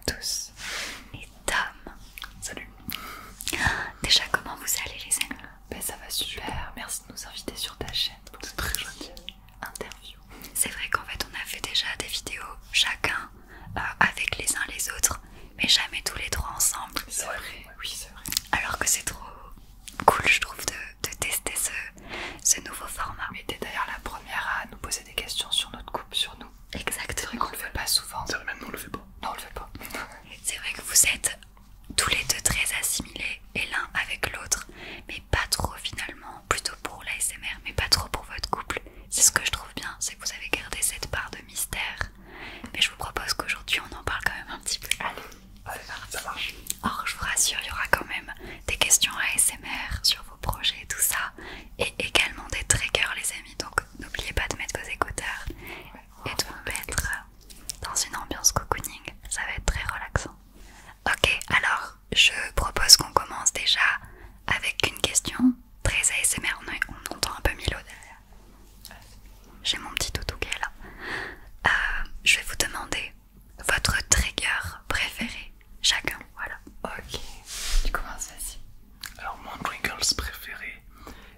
tous. Et Tom. Salut. Déjà, comment vous allez les amis? Ben ça va super, merci de nous inviter sur ta chaîne pour cette très gentil interview. C'est vrai qu'en fait on a fait déjà des vidéos chacun avec les uns les autres, mais jamais tous les trois ensemble. C'est vrai, oui c'est vrai. Alors que c'est trop cool je trouve de tester ce nouveau format. Mais t'es d'ailleurs la première à nous poser des questions sur notre couple, sur nous. Exactement. C'est vrai qu'on le fait pas souvent. C'est vrai, même nous on le fait pas. Non, on le fait pas. C'est vrai que vous êtes tous les deux très assimilés et l'un avec l'autre, mais pas trop finalement, plutôt pour l'ASMR, mais pas trop pour votre couple. C'est ce que je trouve bien, c'est que vous avez gardé cette part de mystère. Mais je vous propose qu'aujourd'hui on en parle quand même un petit peu. Allez, ça marche. Or je vous rassure, il y aura quand même des questions ASMR sur vos projets et tout ça, et également des triggers les amis, donc n'oubliez pas de mettre vos écouteurs et de vous mettre dans une ambiance cocooning, ça va être très relaxant. Ok, alors je propose qu'on commence déjà avec une question très ASMR, on entend un peu Milo derrière. J'ai mon petit toutou qui est là. Je vais vous demander votre trigger préféré, chacun, voilà. Ok, tu commences, vas-y. Alors mon Pringles préféré,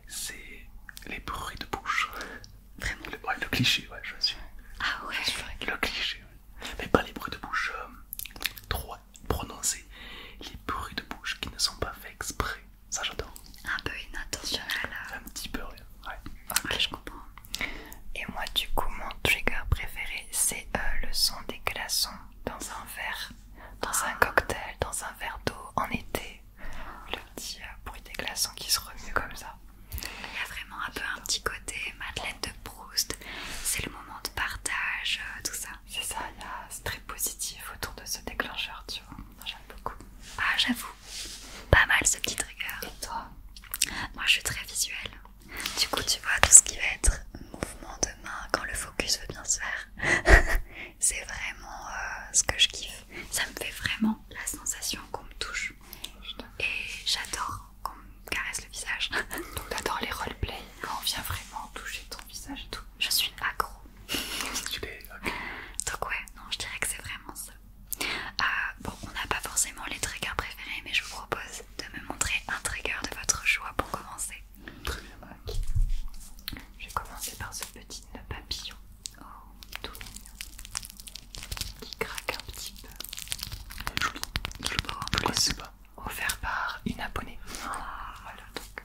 c'est les bruits de bouche. Vraiment. Le cliché, ouais, je suis. Ah ouais. Le cliché, ouais. Mais pas les bruits de bouche trop prononcés. Les bruits de bouche qui ne sont pas faits exprès. Ça j'adore. Un peu inintentionnel. Un petit peu, ouais. Ouais, je comprends. Et moi du coup mon trigger préféré c'est le son des glaçons dans un verre, dans un cocktail, dans un verre d'eau en été. Le petit bruit des glaçons qui se remue comme ça. Il y a vraiment un peu un petit côté Madeleine de Proust. C'est le moment de partage, tout ça. C'est ça, c'est très positif autour de ce déclencheur, tu vois. J'aime beaucoup. Ah, j'avoue, pas mal ce petit trigger. Et toi? Moi, je suis très visuelle. Du coup, tu vois, tout ce qui va être mouvement de main, quand le focus veut bien se faire, c'est vraiment ce que je kiffe. Ça me fait vraiment la sensation qu'on me touche. Et j'adore qu'on me caresse le visage. Donc t'adores les roleplays quand on vient vraiment toucher ton visage et tout. Je suis accro. Stylé, ok. Donc ouais, non, je dirais que c'est vraiment ça. Bon, on n'a pas forcément les triggers préférés, mais je vous propose de me montrer un trigger de votre choix pour commencer. Très bien. Ok. Je vais commencer par ce petit nœud papillon. Oh, tout mignon. Qui craque un petit peu. Joli. Il est beau, hein. Je le connaissais pas. Offert par une abonnée. Voilà donc.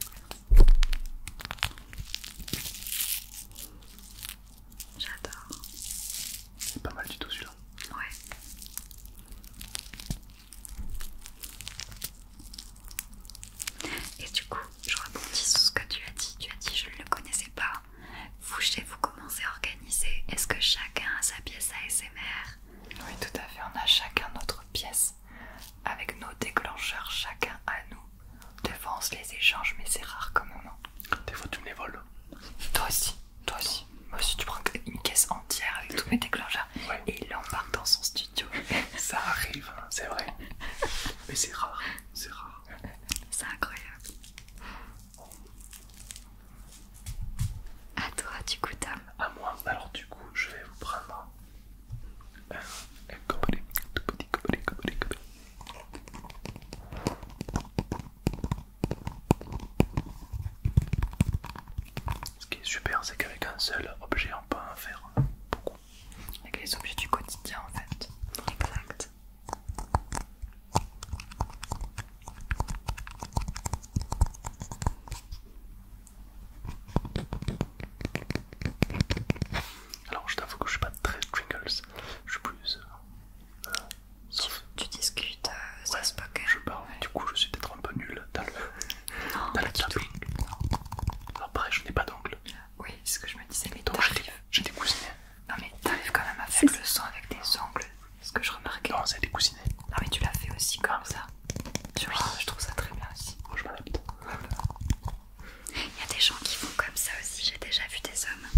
J'adore. C'est pas mal du tout celui-là. Ouais. Et du coup, je rebondis sur ce que tu as dit. Tu as dit je ne le connaissais pas. Vous, chez vous, commencez à organiser. Est-ce que chacun a sa pièce ASMR? Oui, tout à fait. On a chacun notre pièce avec nos déclencheurs, chacun à nous. Des fois, on se les échange, mais c'est rare comme moment. Des fois tu me les voles. Toi aussi, toi aussi. Moi aussi, tu prends une caisse entière avec tous mes déclencheurs Ouais. et il l'embarque dans son studio. Ça arrive, hein, c'est vrai. Mais c'est rare, c'est rare. C'est incroyable. À toi, du coup, Tom. À moi, alors du coup, je vais vous prendre un gobelet, tout petit gobelet. Ce qui est super, c'est qu'avec un seul objet, on peut en faire beaucoup. Avec les objets du quotidien, en fait. Exact. Alors, je t'avoue que je suis pas très Pringles, je suis plus sauf, Tu discutes, ça ouais, se peut que... je parle. Du coup, je suis peut-être un peu nul dans le Non, dans pas le du tout. tapping. Alors, pareil, je n'ai pas d'ongle, Oui, c'est ce que je me disais, mais donc t'arrives. j'ai des coussinets. Non, mais t'arrives quand même à faire le son avec des ongles. C'est ce que je remarquais. Non, c'est des coussinets. Non, mais tu l'as fait aussi comme ça. Je trouve ça très bien aussi. Moi, je m'adapte. Il y a des gens qui font comme ça aussi. J'ai déjà vu des hommes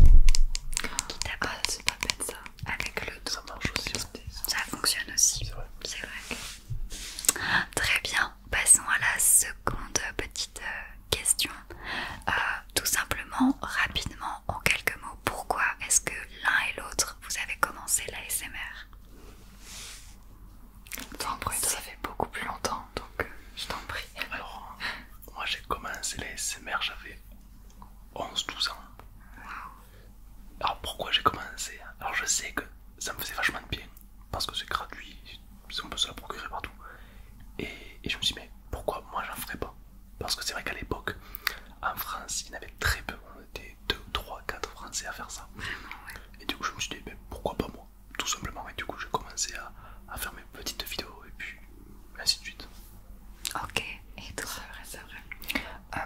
qui tapotent. Ah, c'est pas bête ça. Avec le dos. Ça marche aussi. Ça fonctionne aussi. C'est vrai. C'est vrai. Très bien. Passons à la seconde petite question. Tout simplement, rapidement, en quelques mots, pourquoi est-ce que l'un et l'autre vous avez commencé l'ASMR? je me suis dit, mais pourquoi moi j'en ferais pas? Parce que c'est vrai qu'à l'époque, en France, il y en avait très peu. On était 2, 3, 4 Français à faire ça. Et du coup, je me suis dit, mais pourquoi pas moi? Tout simplement. Et du coup, j'ai commencé à faire mes petites vidéos et puis ainsi de suite. Ok, et toi? C'est vrai.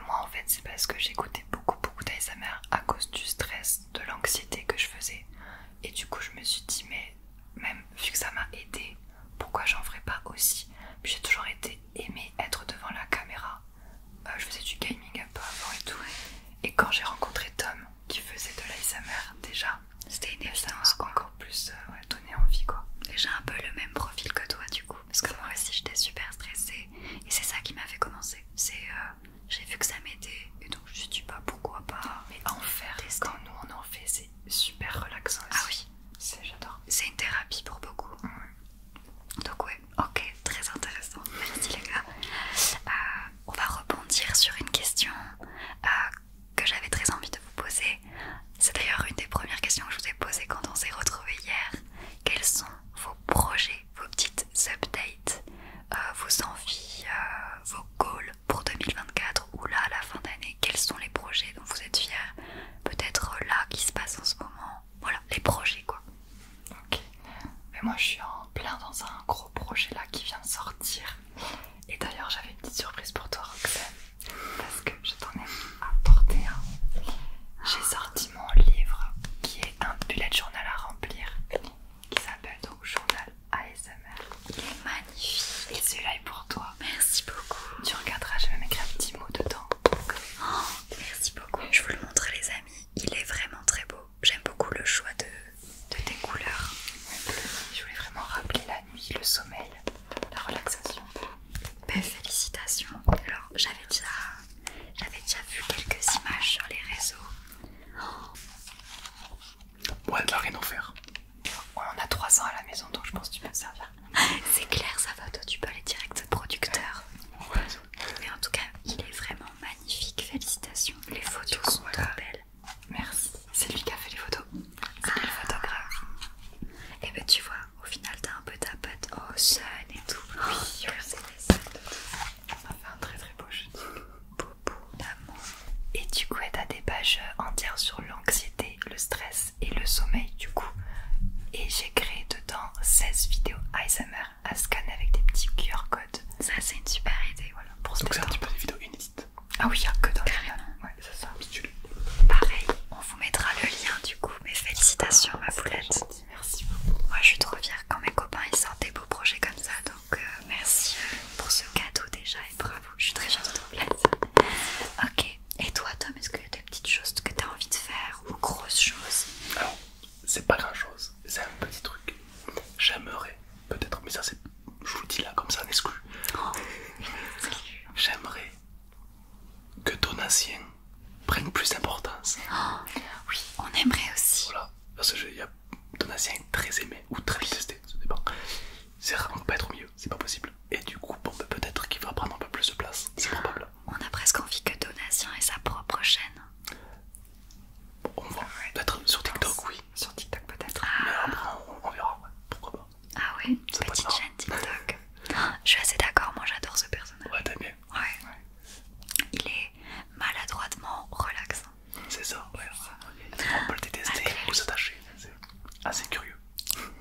Moi, en fait, c'est parce que j'écoutais beaucoup d'ASMR à cause du stress, de l'anxiété que je faisais. Et du coup, je me suis dit, mais même vu que ça m'a aidé, pourquoi j'en ferais pas aussi? Puis j'ai toujours aimé être devant la caméra. Je faisais du gaming un peu avant et tout. Et quand j'ai rencontré Tom, qui faisait de l'ASMR déjà, C'était une ça évidence, m'a encore plus donné envie, quoi. Et j'ai un peu le même profil que toi du coup, parce que moi aussi j'étais super stressée et c'est ça qui m'a fait commencer. J'ai vu que ça m'aidait et donc je me suis dit bah pourquoi pas. Mais en faire, quand nous on en fait, c'est super relaxant aussi. Ah oui, j'adore. c'est une thérapie pour beaucoup. Donc ouais, ok, très intéressant. Merci les gars. On va rebondir sur une question que j'avais très envie de vous poser. C'est d'ailleurs une des premières questions que je vous ai posées quand on s'est retrouvés hier. Quels sont vos projets, vos petites updates, vos envies, vos goals pour 2024 ou là à la fin d'année? Quels sont les projets dont vous êtes fiers? Peut-être là qui se passe en ce moment. Voilà, les projets quoi. Ok. Mais moi je suis en plein dans un gros projet là qui vient de sortir. Et d'ailleurs j'avais une petite surprise pour toi Roxane. Parce que je t'en ai apporté un. J'ai sorti mon livre qui est un bullet journal à remplir. Qui s'appelle donc Journal ASMR. Il est magnifique. Et celui-là est pour toi. Merci beaucoup. Tu regarderas, je vais même écrire un petit mot dedans. Oh, merci beaucoup. Je vous le montre les amis. Il est vraiment très beau. J'aime beaucoup le choix de tes couleurs. Je voulais vraiment rappeler la nuit, le sommeil, la relaxation. Ben, félicitations. Alors j'avais déjà vu quelques images sur les réseaux. Ouais, elle va rien en faire. On en a 300 à la maison donc je pense que tu peux te servir. C'est clair, ça va, toi tu peux aller direct producteur. Ouais, Mais en tout cas, il est vraiment magnifique. Félicitations. Les photos sont trop belles. Merci. C'est lui qui a fait les photos. C'est lui le photographe. Et ben tu vois, au final t'as un peu ta patte au sun et tout. Oui, c'est des sun. On a fait un très beau shooting. Boubou d'amour. Et du coup, t'as des pages entières sur l'anxiété, le stress et le sommeil du coup. Et j'ai créé dedans 16 vidéos ASMR à scanner avec des petits QR codes. Ça c'est une super idée. Voilà, pour se Donc c'est un détendre. petit peu des vidéos inédites. Ah oui, il n'y a que dans le Carrément. canal. Ouais, c'est ça. Pareil, on vous mettra le lien du coup. Mais félicitations ma poulette. Merci beaucoup. Moi je suis trop fière quand mes copains ils sortent des beaux projets comme ça. Donc merci pour ce cadeau déjà et bravo. Je suis très fière de toi. Ok. Et toi Tom, est-ce qu'il y a des petites choses que tu as envie de faire ou grosses choses? Alors, c'est pas grand chose, c'est un petit truc. J'aimerais, peut-être, mais ça c'est. Je vous le dis là comme ça en exclu. J'aimerais que Donatien prenne plus d'importance. Oui, on aimerait aussi. Voilà, parce que Donatien est très aimé ou très détesté, ça dépend. C'est rarement pas être au milieu, c'est pas possible. Et du coup, bon, peut-être qu'il va prendre un peu plus de place, c'est probable. On a presque envie que Donatien ait sa propre chaîne. On va peut-être sur TikTok, oui. Sur TikTok peut-être. Mais après, on verra, ouais, pourquoi pas. Ah ouais, Ça peut être petite marrant. chaîne TikTok. Je suis assez d'accord, moi j'adore ce personnage. Ouais, t'aimes bien. Ouais. Il est maladroitement relaxant. C'est ça, ouais. On peut le détester ou s'attacher, c'est assez curieux.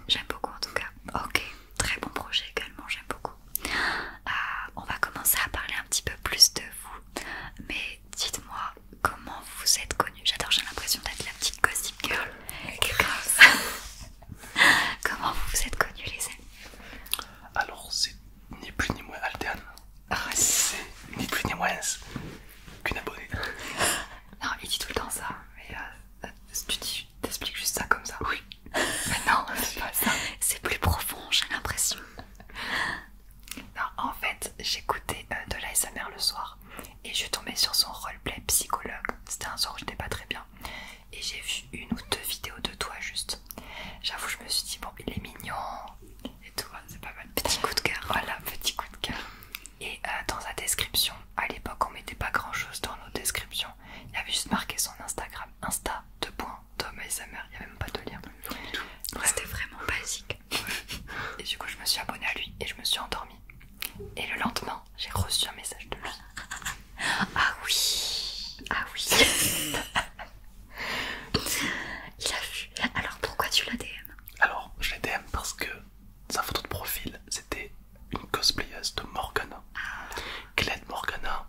J'aime beaucoup en tout cas. Ok, très bon projet également, j'aime beaucoup. Et le lendemain, j'ai reçu un message de lui. Ah oui. Ah oui. Il a vu. Alors pourquoi tu l'as DM? Alors, je l'ai DM parce que sa photo de profil, c'était une cosplayeuse de Morgana. Gled Morgana,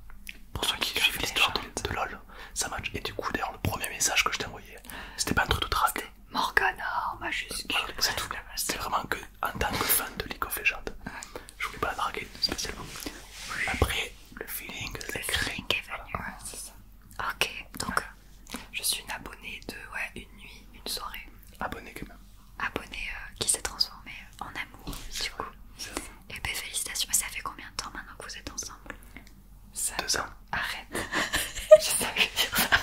pour ceux qui suivent l'histoire de LOL, ça match. Et du coup, d'ailleurs, le premier message que je t'ai envoyé, c'était pas un truc de drague. Morgana en majuscule. C'est tout. C'était vraiment que en tant que fan de League of Legends. Je voulais pas la draguer spécialement. Après, le feeling est Feeling est venu. Ouais, c'est ça. Ok, donc Je suis une abonnée de une nuit, une soirée. abonné quand même. abonné qui s'est transformé en amour du coup. C'est ça. Et ben félicitations. Mais ça fait combien de temps maintenant que vous êtes ensemble? Ça... 2 ans. Arrête. Je savais dire ça.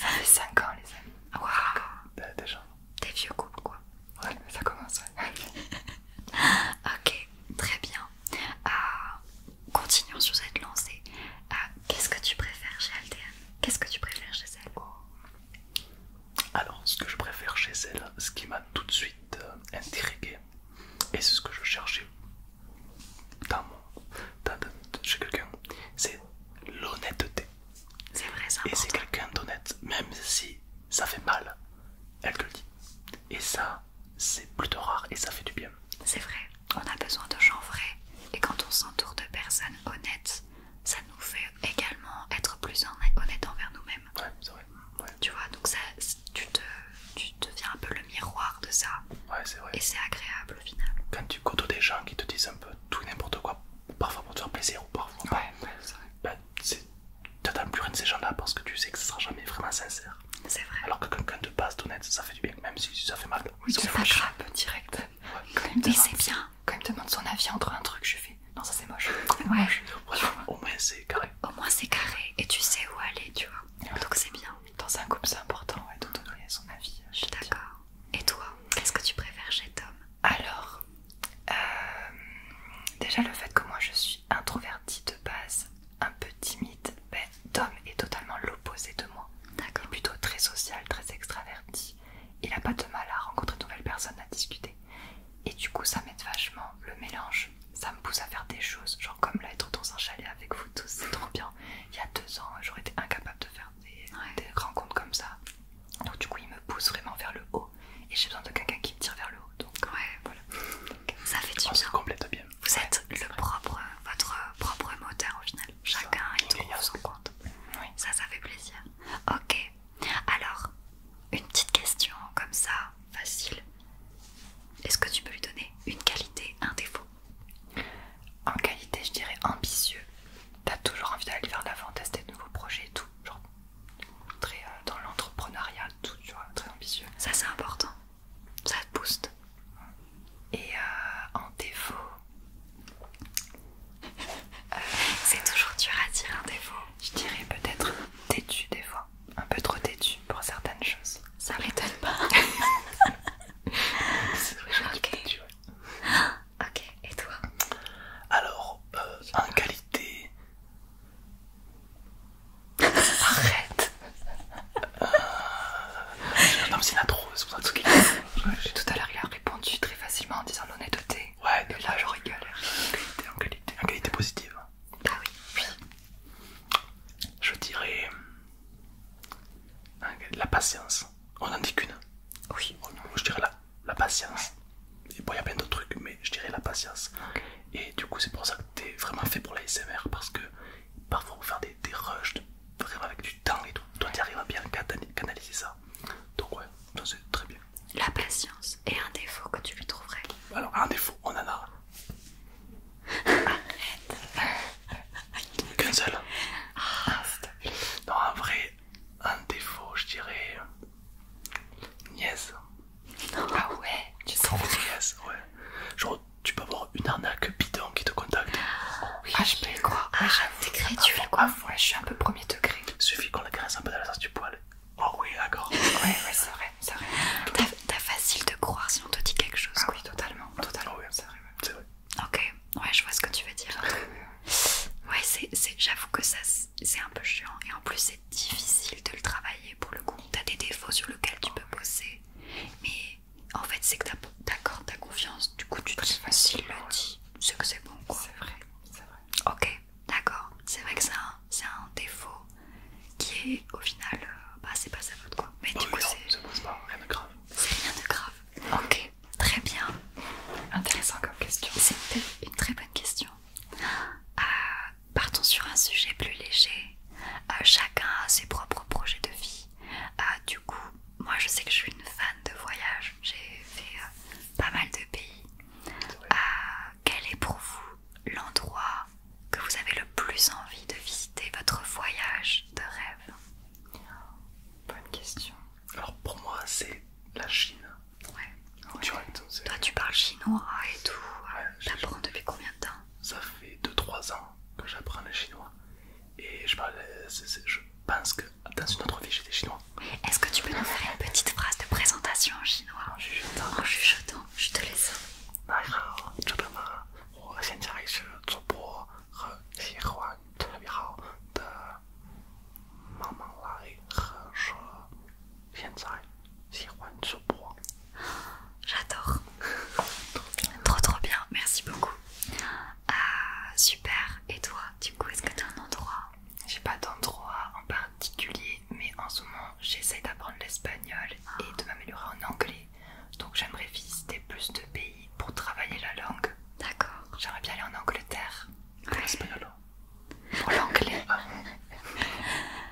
Ça fait 5 ans les amis. Waouh, Déjà. des vieux couples quoi. Ouais, ça commence. Ok, très bien. Continuons sur cette lancée. Qu'est-ce que tu préfères chez Altéane? Qu'est-ce que tu préfères chez elle? Alors, ce que je préfère chez elle, ce qui m'a tout de suite intrigué, et c'est ce que je cherchais chez quelqu'un, c'est l'honnêteté. C'est vrai, c'est Et c'est important. quelqu'un d'honnête, même si ça fait mal, elle te le dit. Et ça, c'est plutôt rare et ça fait du bien. C'est vrai, on a besoin de gens vrais. Et quand on s'entoure de personnes honnêtes, ça nous fait également être plus honnêtes envers nous-mêmes. Ouais, c'est vrai. Ouais, Tu vois, donc ça, tu deviens un peu le miroir de ça. ouais, c'est vrai. Et c'est agréable au final. Quand tu côtoies des gens qui te disent un peu tout et n'importe quoi, parfois pour te faire plaisir ou parfois pas, Ouais, c'est vrai. bah, t'attends plus rien de ces gens-là parce que tu sais que ça sera jamais vraiment sincère. C'est vrai. Alors que quelqu'un de base d'honnête, ça fait du bien, même si ça fait mal. Oui, Ça tu fait frappes direct. Quand il me Mais demande- c'est bien. Quand il me demande son avis entre un truc, je fais non, ça c'est moche. Complètement Ouais. moche. Voilà, au moins c'est carré. Au moins c'est carré et tu sais où aller, tu vois. Donc c'est bien. Dans un couple, c'est important de donner son avis. Je suis d'accord. Et toi, qu'est-ce que tu préfères chez Tom? Alors, déjà le fait que moi je suis introvertie de base, un peu timide, ben, Tom est totalement l'opposé de moi. D'accord. Il est plutôt très social, très extraverti. Il a pas de mal à rencontrer de nouvelles personnes, à discuter. Et du coup, ça m'aide vachement le mélange. Ça me pousse à faire des choses, genre comme là, être dans un chalet avec vous tous, c'est trop bien. Il y a 2 ans, j'aurais été incapable de faire des rencontres comme ça. Donc du coup, il me pousse vraiment vers le haut. Et j'ai besoin de quelqu'un qui me tire vers le haut. Donc Ouais, voilà. ça fait du On se bien. complète bien. Vous êtes votre propre moteur au final. Chacun y trouve Génial. son compte. Oui. Ça fait plaisir. Ok. Alors, une petite question comme ça, facile. Est-ce que tu peux lui donner une qualité, un défaut? En qualité, je dirais ambitieux. T'as toujours envie d'aller vers l'avant, tester de nouveaux projets et tout. Genre, très dans l'entrepreneuriat, tout, tu vois, très ambitieux. Ça c'est important. Ça te booste. Et en défaut, C'est toujours dur à dire un défaut. je dirais peut-être têtu des fois. Un peu trop têtu pour certaines choses. Ça m'étonne pas. C'est vrai, j'ai un petit peu Ok. têtu, ouais. Ok, et toi? Alors, en qualité, Arrête. non mais c'est la trop, c'est pour ça que Tout à l'heure, il a répondu très facilement en disant l'honnêteté. ouais, Et là, je rigole. en qualité positive, Ah oui. je dirais la patience. On en dit qu'une. Oui. Je dirais la patience. Et bon, il y a plein d'autres trucs, mais je dirais la patience. Et du coup, c'est pour ça que t'es vraiment fait pour la SMR, parce que parfois, on faire des rushs, vraiment avec du temps et tout. Toi, tu arrives à bien canaliser ça. Donc, ouais, ça c'est très bien. La patience et un défaut que tu lui trouverais. Alors, un défaut, on en a. Qu'un seul. Non, en vrai, un défaut, je dirais. Niaise. Ah ouais, tu trouves? Niaise, ouais. Genre, tu peux avoir une arnaque bidon qui te contacte. Ah, je peux y croire. Ouais, j'avoue. T'es crédule Ah, quoi. ouais, je suis un peu premier degré. Il suffit qu'on la caresse un peu dans la sens du poil. Oh oui, d'accord. Ouais, c'est vrai, c'est vrai. T'as facile de croire si on te dit quelque chose. Ah oui, totalement, totalement. Ah ouais. C'est question. C'était une très bonne question. Partons sur un sujet plus léger. Chacun a ses propres projets de vie. Du coup, moi je sais que je suis une fan de voyage. J'ai fait pas mal de pays. Quel est pour vous l'endroit que vous avez le plus envie de visiter, votre voyage de rêve? Bonne question. Alors pour moi, c'est la Chine. Ouais. Direct. Toi, tu parles chinois et tout. Ouais, T'apprends depuis combien de temps? Ça fait 2-3 ans que j'apprends le chinois. Et je pense que dans une autre vie, j'étais chinois. Est-ce que tu peux nous faire une petite phrase de présentation en chinois? En chuchotant, je te laisse. 大家好，这边呢，我现在是主播和喜欢特别好的妈妈来和说，现在喜欢主播。 J'adore. Trop bien, merci beaucoup. Super. Et toi, du coup, est-ce que tu as un endroit? J'ai pas d'endroit en particulier, mais en ce moment j'essaie d'apprendre l'espagnol et de m'améliorer en anglais. Donc j'aimerais visiter plus de pays pour travailler la langue. D'accord. J'aimerais bien aller en Angleterre Pour l'espagnol. pour l'anglais.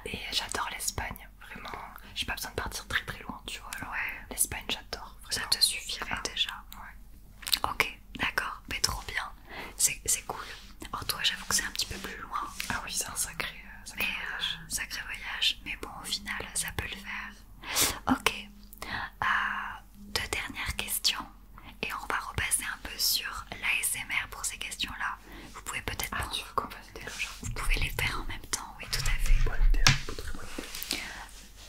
Et j'adore l'Espagne, vraiment. J'ai pas besoin de partir très très loin, tu vois. Alors, Ouais. l'Espagne j'adore. Ça vraiment. te suffirait déjà. Ouais. Ok, d'accord, mais trop bien. C'est cool. Alors toi, j'avoue que c'est un petit peu plus loin. Ah oui, c'est un sacré Mais voyage. sacré voyage. Mais bon, au final, ça peut le faire. Ok. Deux dernières questions. Et on va repasser un peu sur l'ASMR pour ces questions-là. Vous pouvez peut-être... Ah, tu veux qu'on fasse des choses? Vous pouvez les faire en même temps, oui, tout à fait. Bonne idée, très bonne idée.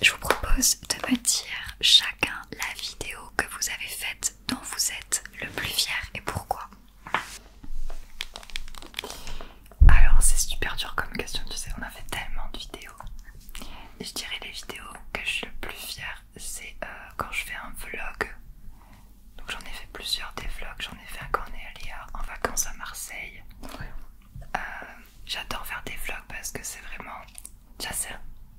Je vous propose de me dire chacun la vidéo que vous avez faite dont vous êtes le plus fier et pourquoi. Alors c'est super dur comme question, tu sais, on a fait tellement de vidéos. Et je dirais les vidéos que je suis le plus fière, c'est quand je fais un vlog. Donc j'en ai fait plusieurs des vlogs, j'en ai fait un quand on est allé en vacances à Marseille. J'adore faire des vlogs parce que c'est vraiment... Déjà c'est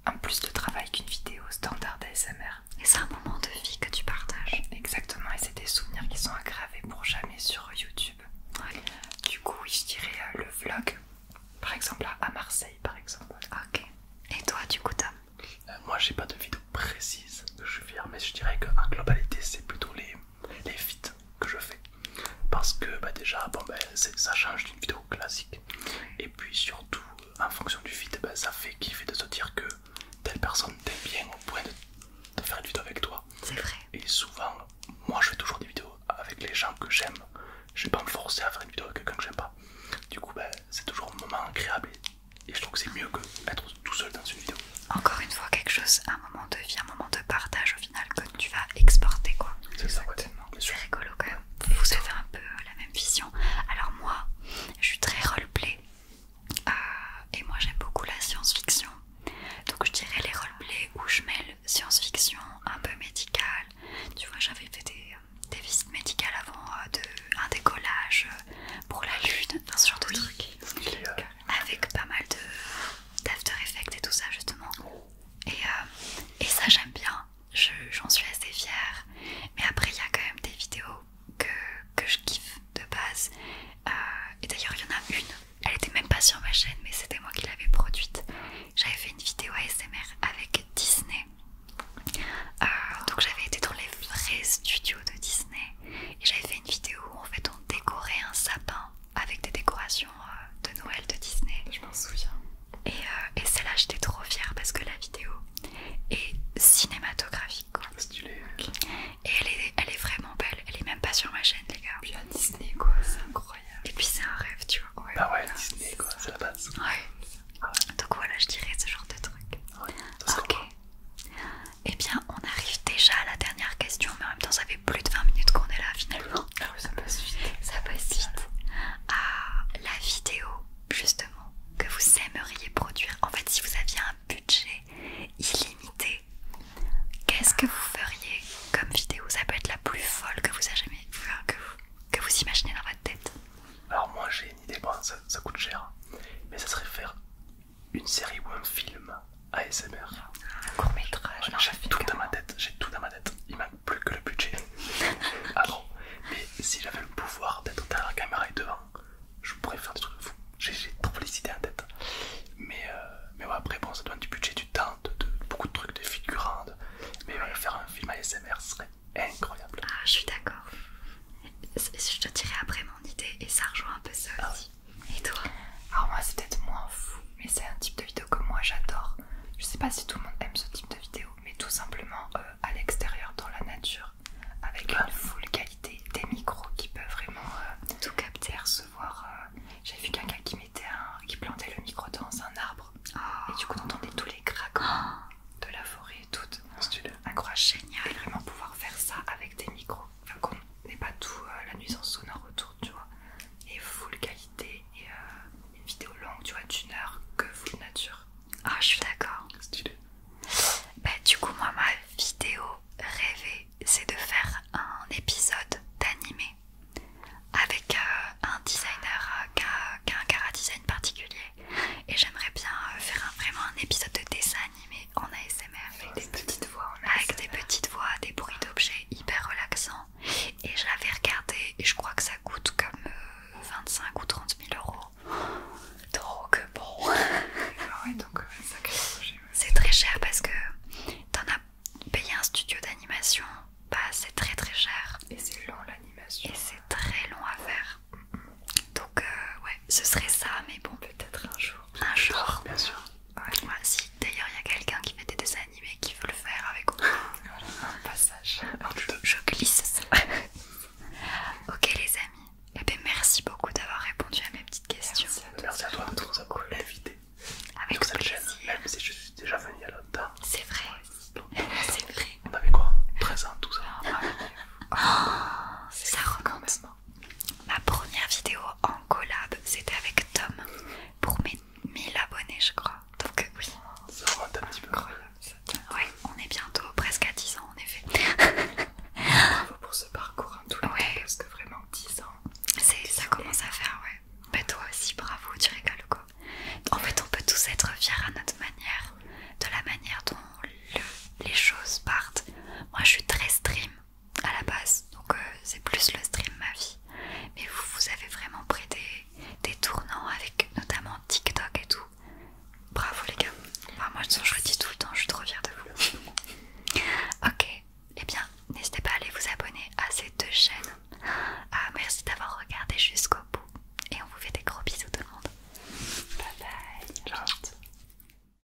un plus de travail qu'une vidéo standard ASMR. Et c'est un moment de vie que tu partages. Exactement, et c'est des souvenirs qui sont aggravés pour jamais sur YouTube. Ouais. Du coup oui, je dirais le vlog. Par exemple à Marseille par exemple. Ok. Et toi, du coup, Tom? Moi, j'ai pas de vidéo précise que je suis fier, mais je dirais qu'en globalité, c'est plutôt les feats que je fais. Parce que déjà, ça change d'une vidéo classique. Et puis surtout, en fonction du feat, ça fait kiffer de se dire que telle personne t'aime bien au point de faire une vidéo avec toi. C'est vrai. Et souvent, moi je fais toujours des vidéos avec les gens que j'aime. Je vais pas me forcer à faire une vidéo avec quelqu'un que j'aime pas. Du coup, c'est toujours un moment agréable et je trouve que c'est mieux que d'être tout seul dans une vidéo. Encore une fois, quelque chose, un moment de vie, un moment de partage au final que tu vas exporter, quoi. C'est ça, ouais. Bien sûr. C'est rigolo quand même. Vous avez un peu la même vision. Alors moi, je suis très roleplay. Et moi j'aime beaucoup la science-fiction. Donc je dirais les roleplays où je mêle science-fiction un peu médicale. Tu vois, j'avais fait des visites médicales avant un décollage pour la lune, enfin ce genre de truc. Avec pas mal d'after effects et tout ça justement. Et ça j'aime bien. J'en suis assez fière. Mais après il y a quand même des vidéos que je kiffe de base. Et d'ailleurs il y en a une, elle était même pas sur ma chaîne mais c'était moi qui l'avais produite. J'avais fait une vidéo ASMR avec Disney. Donc j'avais été dans les vrais studios de Disney. Et j'avais fait une vidéo où en fait on décorait un sapin avec des décorations de Noël de Disney. Je m'en souviens. Et celle-là j'étais trop fière parce que la vidéo est cinématographique quoi. Stylé. Et elle est vraiment belle, elle est même pas sur ma chaîne les gars. Puis à Disney quoi, c'est incroyable. Et puis c'est un rêve tu vois. Bah ouais, Disney quoi, c'est la base. Ouais. Donc voilà, je dirais ce genre de truc. Ouais, ça se Ok. comprend. Eh bien, on arrive déjà à la dernière question, mais en même temps, ça fait plus de 20 minutes qu'on est là finalement. Ah oui, ça passe vite. Ça passe vite. La vidéo, justement, que vous aimeriez produire. En fait, si vous aviez un budget illimité, qu'est-ce que vous feriez comme vidéo? Ça peut être la plus folle que vous avez jamais que vous imaginez dans votre tête. Alors moi j'ai une idée, bon, ça coûte cher, mais ça serait faire une série ou un film ASMR. Un court métrage. J'ai tout dans ma tête, il manque plus que le budget. Ah bon, mais si j'avais le pouvoir d'être dans la caméra ce serait ça, mais bon, Peut-être un jour. un jour. Bien sûr. Ouais, si d'ailleurs il y a quelqu'un qui fait des dessins animés qui veut le faire avec moi, Un passage. je glisse ça. Ok les amis, eh bien merci beaucoup d'avoir répondu à mes petites questions. Merci à toi de nous avoir invités Avec sur cette chaîne, plaisir. même si je suis déjà venu il y a longtemps. C'est vrai, c'est vrai. On avait quoi, 13 ans, 12 ans. Ça remonte. Ma première vidéo en collab, c'était avec Tom pour mes 1000 abonnés, je crois. Donc oui, Ça remonte un petit peu. ouais, on est bientôt presque à 10 ans en effet. Bravo pour ce parcours en tout cas, Ouais. parce que vraiment 10 ans. Ça commence à faire, ouais. Bah toi aussi, bravo, tu rigoles quoi. En fait, on peut tous être fiers à notre manière, de la manière dont les choses partent. Moi, je suis très stream à la base, donc c'est plus le stream ma vie. Mais vous avez vraiment pris des tournants avec notamment TikTok et tout. Bravo les gars. Enfin, moi, de toute façon, je le dis tout le temps, je suis trop fière de vous. Ok, eh bien, n'hésitez pas à aller vous abonner à ces deux chaînes. Ah, merci d'avoir regardé jusqu'à